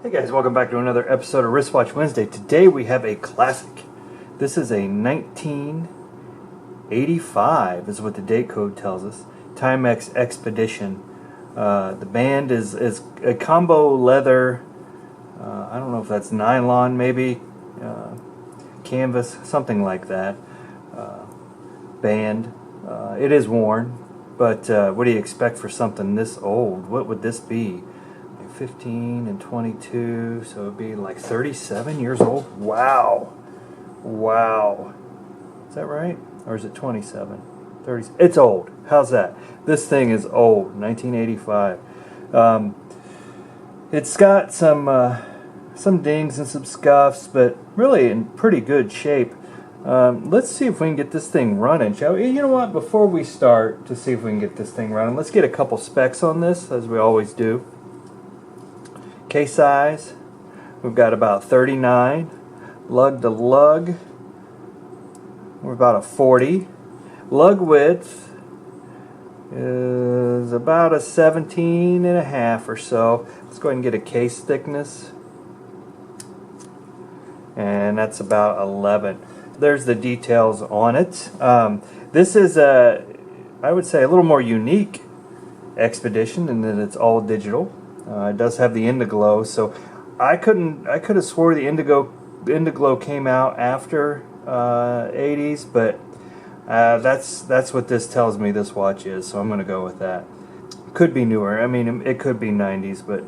Hey guys, welcome back to another episode of Wristwatch Wednesday. Today we have a classic. This is a 1985 is what the date code tells us. Timex Expedition. The band is a combo leather, I don't know if that's nylon maybe, canvas, something like that, band. It is worn, but what do you expect for something this old? What would this be? 15 and 22, so it'd be like 37 years old. Wow. Is that right? Or is it 27? 30. It's old. How's that? This thing is old. 1985. It's got some dings and some scuffs, but really in pretty good shape. Let's see if we can get this thing running, shall we? You know what? Before we start to see if we can get this thing running, let's get a couple specs on this, as we always do. Case size, we've got about 39. Lug to lug, we're about a 40. Lug width is about a 17 and a half or so. Let's go ahead and get a case thickness. And that's about 11. There's the details on it. This is I would say a little more unique Expedition in that it's all digital. It does have the Indiglo, so I could have swore the Indiglo came out after 80s, but that's what this tells me this watch is, so I'm going to go with that. Could be newer. I mean, it could be 90s, but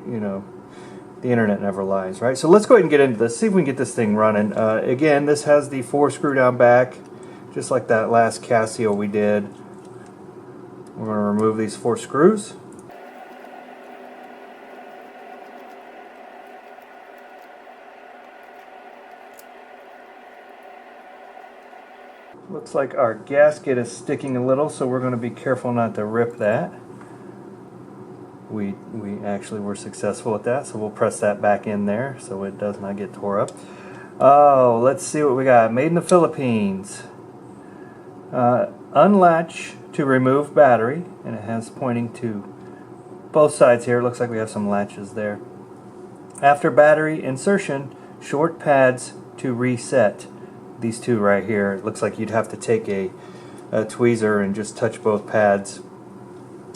you know, the internet never lies, right? So let's go ahead and get into this, see if we can get this thing running. Again, this has the 4 screw down back, just like that last Casio we did. We're going to remove these 4 screws. Looks like our gasket is sticking a little, so we're going to be careful not to rip that. We actually were successful at that, so we'll press that back in there so it does not get tore up. Oh, let's see what we got. Made in the Philippines. Unlatch to remove battery, and it has pointing to both sides here. Looks like we have some latches there. After battery insertion, short pads to reset. These two right here, it looks like you'd have to take a tweezer and just touch both pads.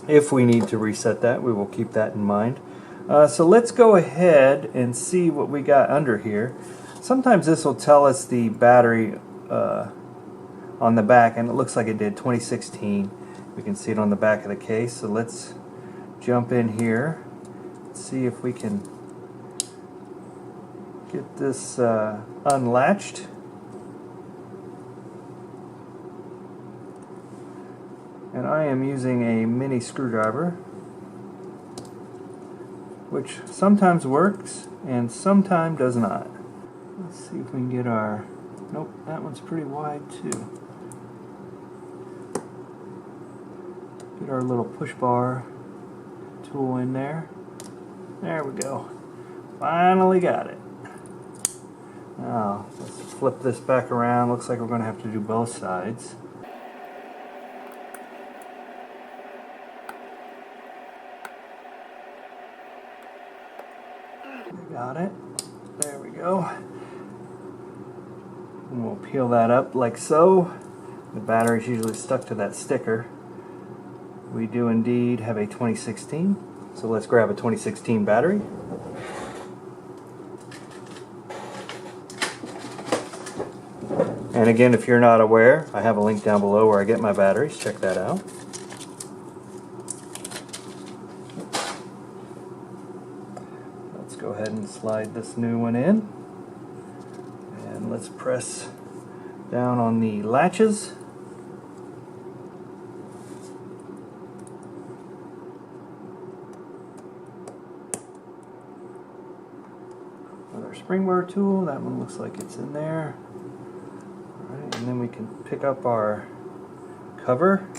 If we need to reset that, we will keep that in mind. So let's go ahead and see what we got under here. Sometimes this will tell us the battery on the back, and it looks like it did 2016. We can see it on the back of the case. So let's jump in here, see if we can get this unlatched. And I am using a mini screwdriver, which sometimes works and sometimes does not. Let's see if we can get our... Nope, that one's pretty wide too. Get our little push bar tool in there. There we go. Finally got it. Now, let's flip this back around. Looks like we're going to have to do both sides. Got it. There we go. And we'll peel that up like so. The battery's usually stuck to that sticker. We do indeed have a 2016. So let's grab a 2016 battery. And again, if you're not aware, I have a link down below where I get my batteries. Check that out. Go ahead and slide this new one in, and let's press down on the latches. With our spring bar tool, that one looks like it's in there. All right, and then we can pick up our cover.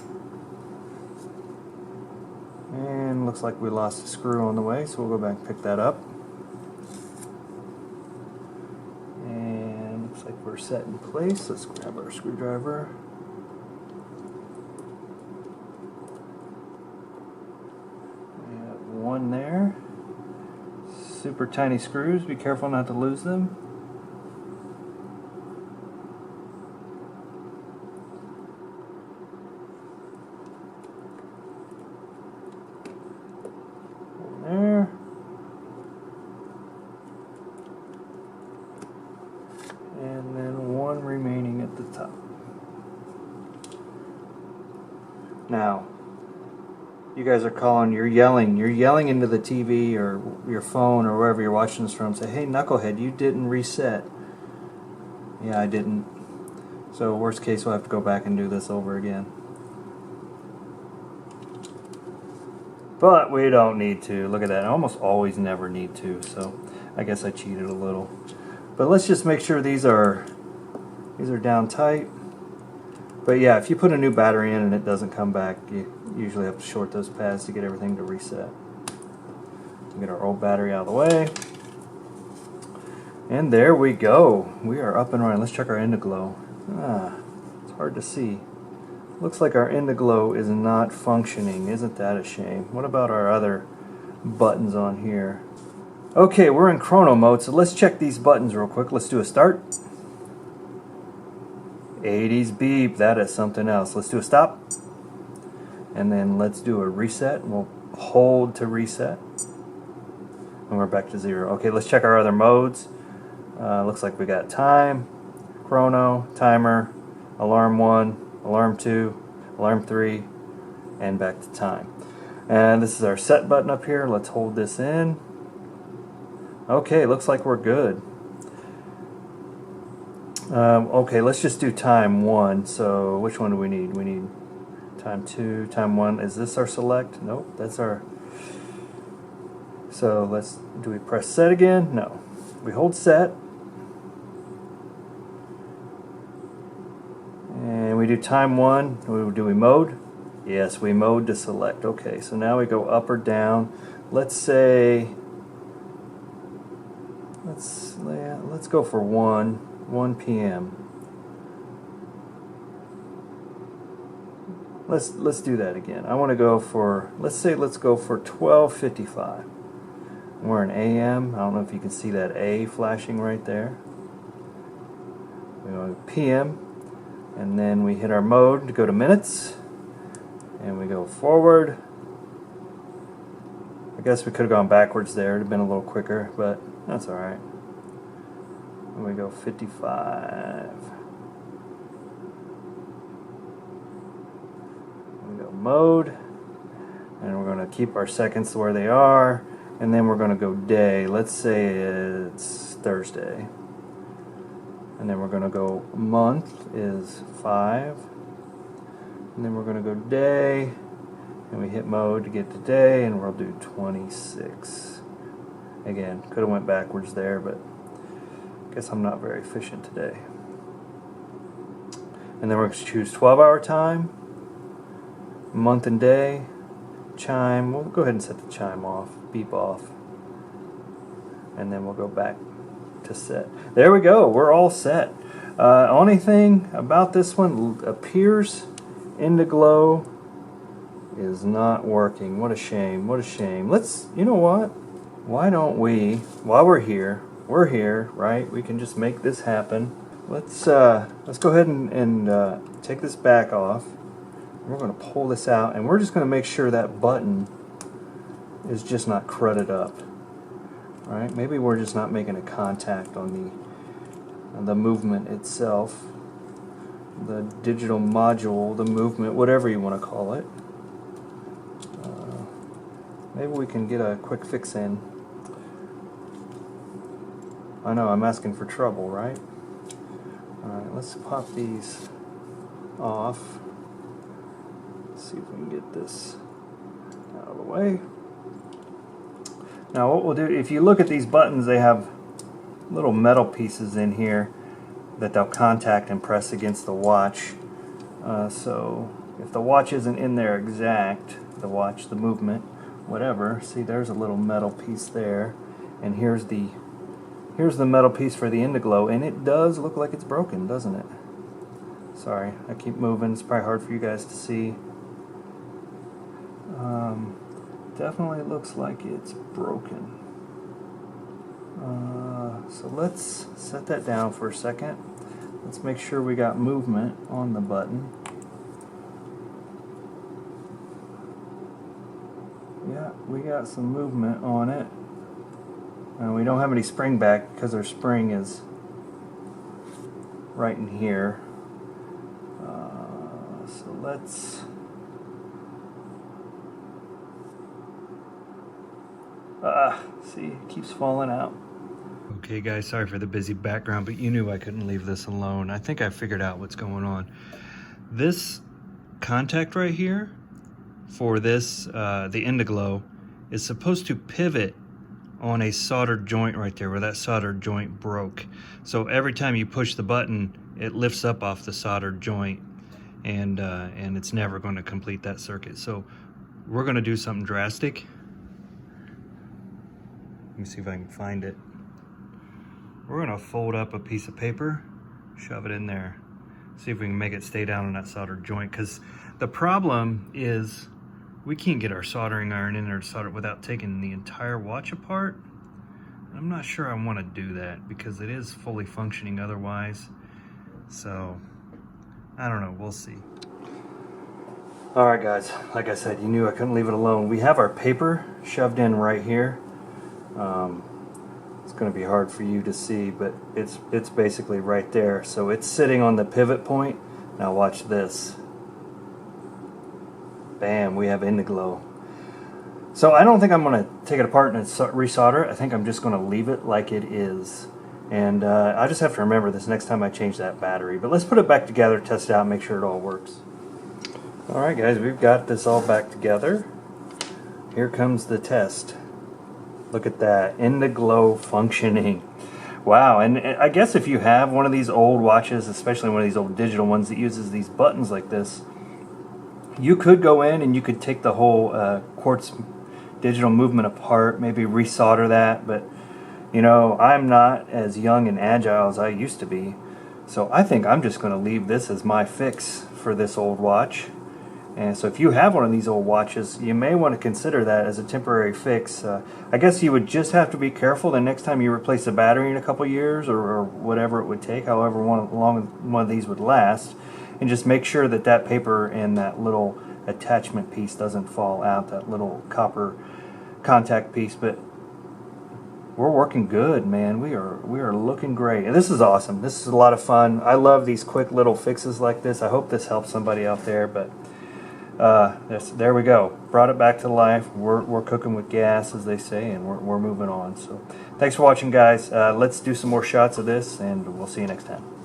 And looks like we lost a screw on the way, so we'll go back and pick that up. Looks like we're set in place. Let's grab our screwdriver. We have one there. Super tiny screws, be careful not to lose them. There. And then one remaining at the top. Now, you guys are calling, you're yelling into the TV or your phone or wherever you're watching this from. Say, hey, knucklehead, you didn't reset. Yeah, I didn't. So worst case, we'll have to go back and do this over again. But we don't need to. Look at that. I almost always never need to, so I guess I cheated a little. But let's just make sure these are down tight. But yeah, if you put a new battery in and it doesn't come back, you usually have to short those pads to get everything to reset. Get our old battery out of the way. And there we go. We are up and running. Let's check our Indiglo. It's hard to see. Looks like our Indiglo is not functioning. Isn't that a shame? What about our other buttons on here? Okay, we're in chrono mode, so let's check these buttons real quick. Let's do a start. 80s beep, that is something else. Let's do a stop. And then let's do a reset. We'll hold to reset. And we're back to 0. Okay, let's check our other modes. Looks like we got time, chrono, timer, alarm 1, alarm 2, alarm 3, and back to time. And this is our set button up here. Let's hold this in. Okay, looks like we're good. Okay, let's just do time 1. So which one do we need? We need time 2, time 1. Is this our select? Nope, that's our... So do we press set again? No. We hold set. And we do time 1. Do we mode? Yes, we mode to select. Okay, so now we go up or down. Let's say, let's go for 1 p.m. Let's do that again. I want to go for, let's go for 12:55. We're in AM. I don't know if you can see that A flashing right there. We go to PM, and then we hit our mode to go to minutes, and we go forward. I guess we could have gone backwards there. It would have been a little quicker, but that's all right. And we go 55. We go mode, and we're going to keep our seconds where they are. And then we're going to go day. Let's say it's Thursday. And then we're going to go month is 5. And then we're going to go day. And we hit mode to get to day. And we'll do 26. Again, could have went backwards there, but I guess I'm not very efficient today. And then we're going to choose 12-hour time, month and day, chime. We'll go ahead and set the chime off, beep off, and then we'll go back to set. There we go, we're all set. Only thing about this one appears Indiglo is not working. What a shame, what a shame. You know what? Why don't we, while we're here, right? We can just make this happen. Let's go ahead and take this back off. We're going to pull this out, and we're just going to make sure that button is just not crudded up. Right? Maybe we're just not making a contact on the movement itself, the digital module, the movement, whatever you want to call it. Maybe we can get a quick fix in. I know, I'm asking for trouble, right? Alright, let's pop these off. See if we can get this out of the way. Now what we'll do, if you look at these buttons, they have little metal pieces in here that they'll contact and press against the watch. So if the watch isn't in there exact, the movement, whatever, see there's a little metal piece there, and here's the metal piece for the Indiglo, and it does look like it's broken, doesn't it? Sorry, I keep moving, it's probably hard for you guys to see. Definitely looks like it's broken. So let's set that down for a second. Let's make sure we got movement on the button. Yeah, we got some movement on it. And we don't have any spring back because our spring is right in here. So let's see, it keeps falling out. Okay guys, sorry for the busy background, but you knew I couldn't leave this alone. I think I figured out what's going on. This contact right here for this, the Indiglo, is supposed to pivot on a soldered joint right there where that soldered joint broke. So every time you push the button, it lifts up off the soldered joint, and it's never going to complete that circuit. So we're going to do something drastic. Let me see if I can find it. We're going to fold up a piece of paper, shove it in there, see if we can make it stay down on that soldered joint, because the problem is we can't get our soldering iron in there to solder it without taking the entire watch apart. I'm not sure I want to do that because it is fully functioning otherwise. So, I don't know, we'll see. Alright guys, like I said, you knew I couldn't leave it alone. We have our paper shoved in right here. It's going to be hard for you to see, but it's basically right there. So it's sitting on the pivot point. Now watch this. Bam, we have Indiglo. So I don't think I'm going to take it apart and resolder it. I think I'm just going to leave it like it is. And I just have to remember this next time I change that battery. But let's put it back together, test it out, make sure it all works. Alright guys, we've got this all back together. Here comes the test. Look at that, Indiglo functioning. Wow, and I guess if you have one of these old watches, especially one of these old digital ones that uses these buttons like this, you could go in and you could take the whole quartz digital movement apart, maybe resolder that, but you know, I'm not as young and agile as I used to be, so I think I'm just going to leave this as my fix for this old watch. And so if you have one of these old watches, you may want to consider that as a temporary fix. I guess you would just have to be careful the next time you replace the battery in a couple years, or whatever it would take, however long one of these would last, and just make sure that that paper and that little attachment piece doesn't fall out, that little copper contact piece. But we're working good, man. We are looking great, and this is awesome. This is a lot of fun. I love these quick little fixes like this. I hope this helps somebody out there. But there we go. Brought it back to life. We're cooking with gas, as they say, and we're moving on. So thanks for watching, guys. Let's do some more shots of this, and we'll see you next time.